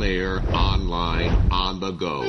on air, online, on the go.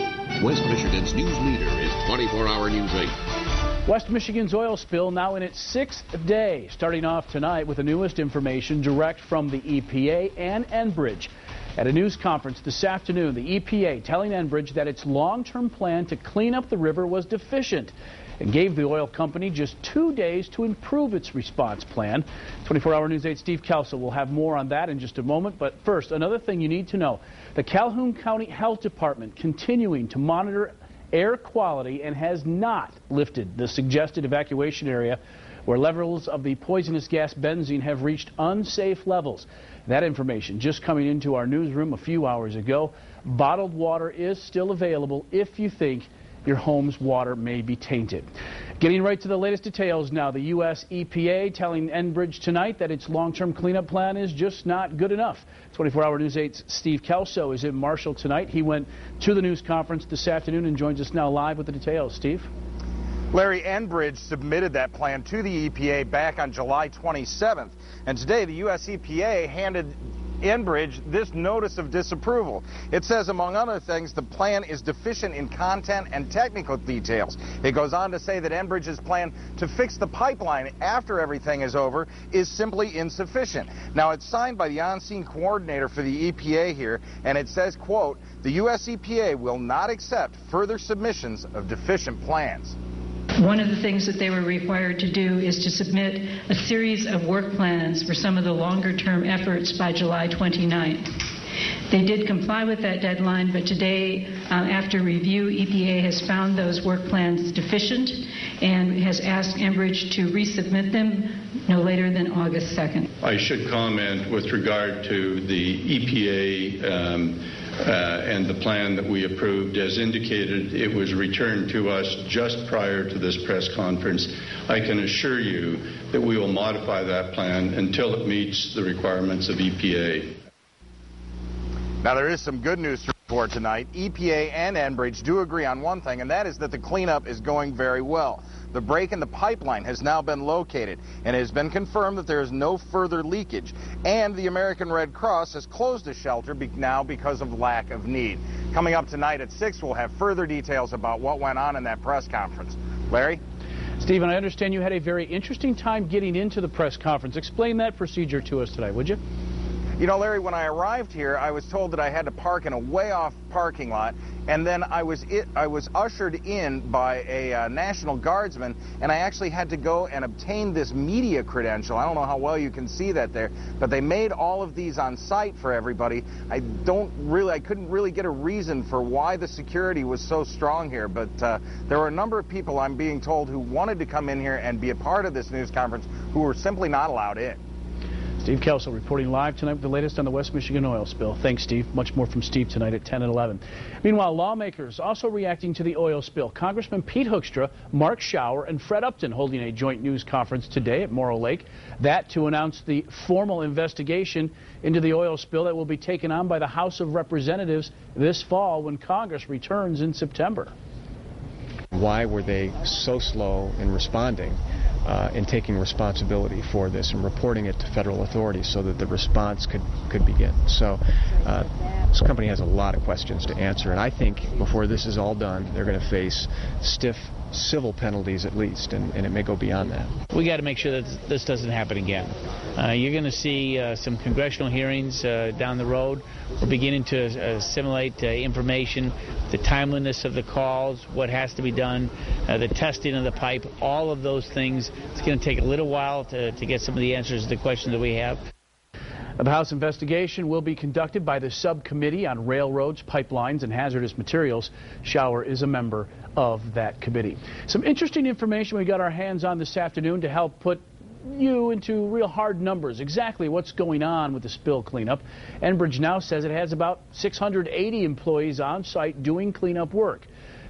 West Michigan's news leader is 24-hour News 8. West Michigan's oil spill now in its 6th day, starting off tonight with the newest information direct from the EPA and Enbridge. At a news conference this afternoon, the EPA telling Enbridge that its long-term plan to clean up the river was deficient and gave the oil company just 2 days to improve its response plan. 24-hour News 8 Steve Kelso will have more on that in just a moment. But first, another thing you need to know. The Calhoun County Health Department continuing to monitor air quality and has not lifted the suggested evacuation area where levels of the poisonous gas benzene have reached unsafe levels. That information just coming into our newsroom a few hours ago. Bottled water is still available if you think your home's water may be tainted. Getting right to the latest details now. The U.S. EPA telling Enbridge tonight that its long-term cleanup plan is just not good enough. 24-hour News 8's Steve Kelso is in Marshall tonight. He went to the news conference this afternoon and joins us now live with the details. Steve? Larry, Enbridge submitted that plan to the EPA back on July 27th. And today, the U.S. EPA handed Enbridge this notice of disapproval. It says, among other things, the plan is deficient in content and technical details. It goes on to say that Enbridge's plan to fix the pipeline after everything is over is simply insufficient. Now, it's signed by the on-scene coordinator for the EPA here, and it says, quote, the U.S. EPA will not accept further submissions of deficient plans. One of the things that they were required to do is to submit a series of work plans for some of the longer-term efforts by July 29th. They did comply with that deadline, but today, after review, EPA has found those work plans deficient and has asked Enbridge to resubmit them no later than August 2nd. I should comment with regard to the EPA and the plan that we approved. As indicated, it was returned to us just prior to this press conference. I can assure you that we will modify that plan until it meets the requirements of EPA. Now, there is some good news to report tonight. EPA and Enbridge do agree on one thing, and that is that the cleanup is going very well. The break in the pipeline has now been located, and it has been confirmed that there is no further leakage. And the American Red Cross has closed the shelter now because of lack of need. Coming up tonight at 6, we'll have further details about what went on in that press conference. Larry? Stephen, I understand you had a very interesting time getting into the press conference. Explain that procedure to us today, would you? You know, Larry, when I arrived here, I was told that I had to park in a way-off parking lot, and then I was ushered in by a National Guardsman, and I actually had to go and obtain this media credential. I don't know how well you can see that there, but they made all of these on site for everybody. I couldn't really get a reason for why the security was so strong here, but there were a number of people, I'm being told, who wanted to come in here and be a part of this news conference who were simply not allowed in. Steve Kelso reporting live tonight with the latest on the West Michigan oil spill. Thanks, Steve. Much more from Steve tonight at 10 and 11. Meanwhile, lawmakers also reacting to the oil spill. Congressmen Pete Hoekstra, Mark Schauer, and Fred Upton holding a joint news conference today at Morrow Lake. That to announce the formal investigation into the oil spill that will be taken on by the House of Representatives this fall when Congress returns in September. Why were they so slow in responding? In taking responsibility for this and reporting it to federal authorities so that the response could begin. So this company has a lot of questions to answer, and I think before this is all done, they're going to face stiff civil penalties at least, and it may go beyond that. We got to make sure that this doesn't happen again. You're going to see some congressional hearings down the road. We're beginning to assimilate information, the timeliness of the calls, what has to be done, the testing of the pipe, all of those things. It's going to take a little while to get some of the answers to the questions that we have. The House investigation will be conducted by the Subcommittee on Railroads, Pipelines, and Hazardous Materials. Schauer is a member of that committee. Some interesting information we got our hands on this afternoon to help put you into real hard numbers. Exactly what's going on with the spill cleanup. Enbridge now says it has about 680 employees on site doing cleanup work.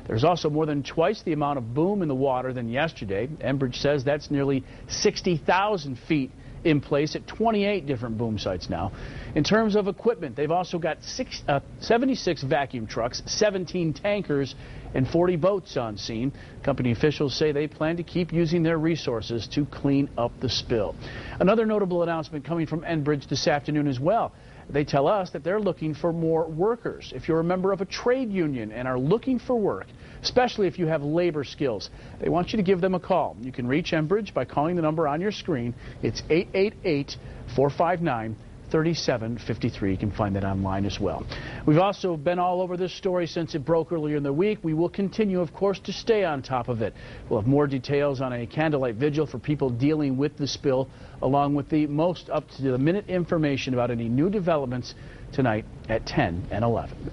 There's also more than twice the amount of boom in the water than yesterday. Enbridge says that's nearly 60,000 feet in place at 28 different boom sites now. In terms of equipment, they've also got 76 vacuum trucks, 17 tankers, and 40 boats on scene. Company officials say they plan to keep using their resources to clean up the spill. Another notable announcement coming from Enbridge this afternoon as well. They tell us that they're looking for more workers. If you're a member of a trade union and are looking for work, especially if you have labor skills, they want you to give them a call. You can reach Enbridge by calling the number on your screen. It's 888-459-3753. You can find that online as well. We've also been all over this story since it broke earlier in the week. We will continue, of course, to stay on top of it. We'll have more details on a candlelight vigil for people dealing with the spill, along with the most up-to-the-minute information about any new developments tonight at 10 and 11.